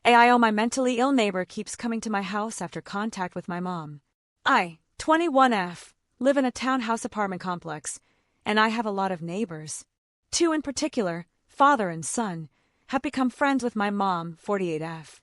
AIO, my mentally ill neighbor keeps coming to my house after contact with my mom. I, 21F, live in a townhouse apartment complex, and I have a lot of neighbors. Two in particular, father and son, have become friends with my mom, 48F.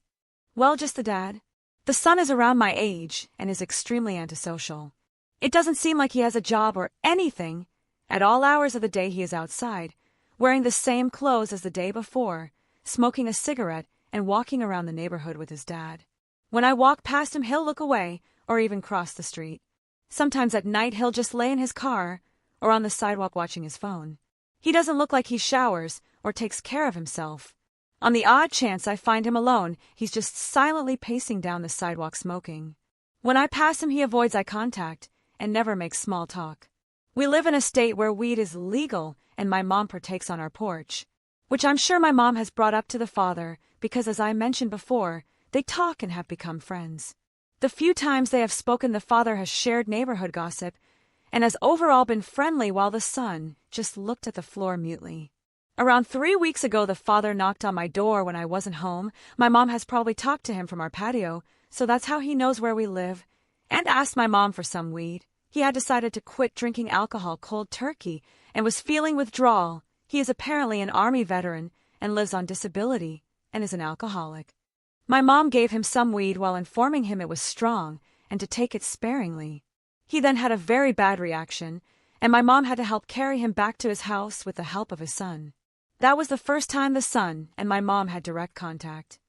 Well, just the dad. The son is around my age and is extremely antisocial. It doesn't seem like he has a job or anything. At all hours of the day he is outside, wearing the same clothes as the day before, smoking a cigarette and walking around the neighborhood with his dad. When I walk past him, he'll look away or even cross the street. Sometimes at night he'll just lay in his car or on the sidewalk watching his phone. He doesn't look like he showers or takes care of himself. On the odd chance I find him alone, he's just silently pacing down the sidewalk smoking. When I pass him, he avoids eye contact and never makes small talk. We live in a state where weed is legal and my mom partakes on our porch, which I'm sure my mom has brought up to the father because, as I mentioned before, they talk and have become friends. The few times they have spoken, the father has shared neighborhood gossip and has overall been friendly while the son just looked at the floor mutely. Around 3 weeks ago, the father knocked on my door when I wasn't home. My mom has probably talked to him from our patio, so that's how he knows where we live, and asked my mom for some weed. He had decided to quit drinking alcohol cold turkey and was feeling withdrawal. He is apparently an Army veteran and lives on disability and is an alcoholic. My mom gave him some weed while informing him it was strong and to take it sparingly. He then had a very bad reaction, and my mom had to help carry him back to his house with the help of his son. That was the first time the son and my mom had direct contact.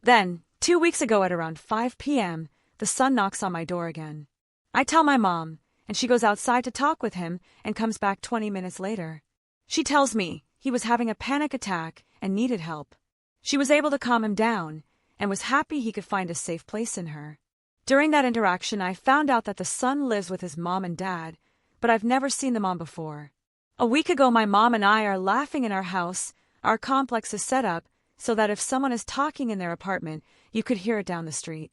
Then, 2 weeks ago at around 5 p.m., the son knocks on my door again. I tell my mom, and she goes outside to talk with him and comes back 20 minutes later. She tells me he was having a panic attack and needed help. She was able to calm him down and was happy he could find a safe place in her. During that interaction, I found out that the son lives with his mom and dad, but I've never seen the mom before. A week ago, my mom and I are laughing in our house. Our complex is set up so that if someone is talking in their apartment, you could hear it down the street.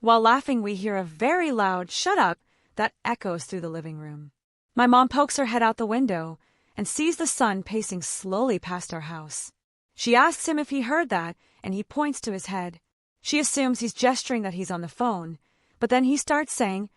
While laughing, we hear a very loud "shut up" that echoes through the living room. My mom pokes her head out the window and sees the son pacing slowly past our house. She asks him if he heard that, and he points to his head. She assumes he's gesturing that he's on the phone, but then he starts saying,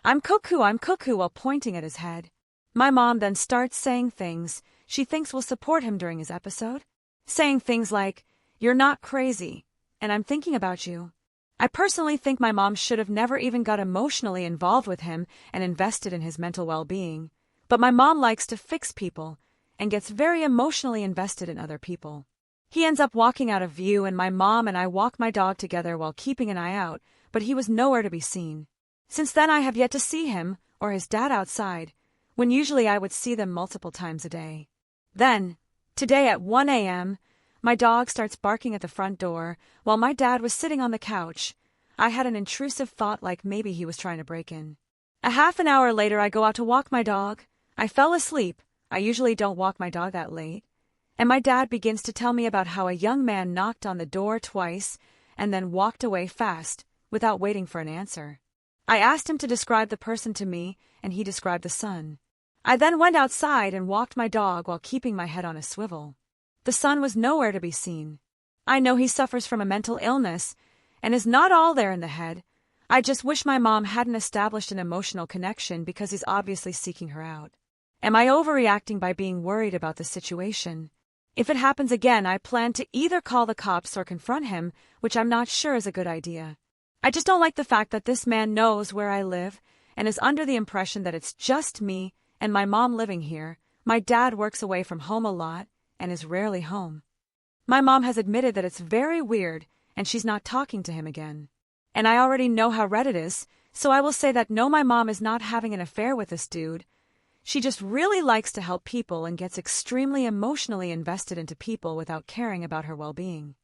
I'm cuckoo," while pointing at his head. My mom then starts saying things she thinks will support him during his episode, saying things like, "You're not crazy, and I'm thinking about you." I personally think my mom should have never even got emotionally involved with him and invested in his mental well-being, but my mom likes to fix people and gets very emotionally invested in other people. He ends up walking out of view, and my mom and I walk my dog together while keeping an eye out, but he was nowhere to be seen. Since then, I have yet to see him or his dad outside, when usually I would see them multiple times a day. Then, today at 1 a.m., my dog starts barking at the front door while my dad was sitting on the couch. I had an intrusive thought like maybe he was trying to break in. A half an hour later, I go out to walk my dog. I fell asleep. I usually don't walk my dog that late. And my dad begins to tell me about how a young man knocked on the door twice and then walked away fast without waiting for an answer. I asked him to describe the person to me, and he described the son. I then went outside and walked my dog while keeping my head on a swivel. The son was nowhere to be seen. I know he suffers from a mental illness and is not all there in the head. I just wish my mom hadn't established an emotional connection because he's obviously seeking her out. Am I overreacting by being worried about the situation? If it happens again, I plan to either call the cops or confront him, which I'm not sure is a good idea. I just don't like the fact that this man knows where I live and is under the impression that it's just me and my mom living here. My dad works away from home a lot and is rarely home. My mom has admitted that it's very weird and she's not talking to him again. And I already know how Reddit is, so I will say that no, my mom is not having an affair with this dude. She just really likes to help people and gets extremely emotionally invested into people without caring about her well-being.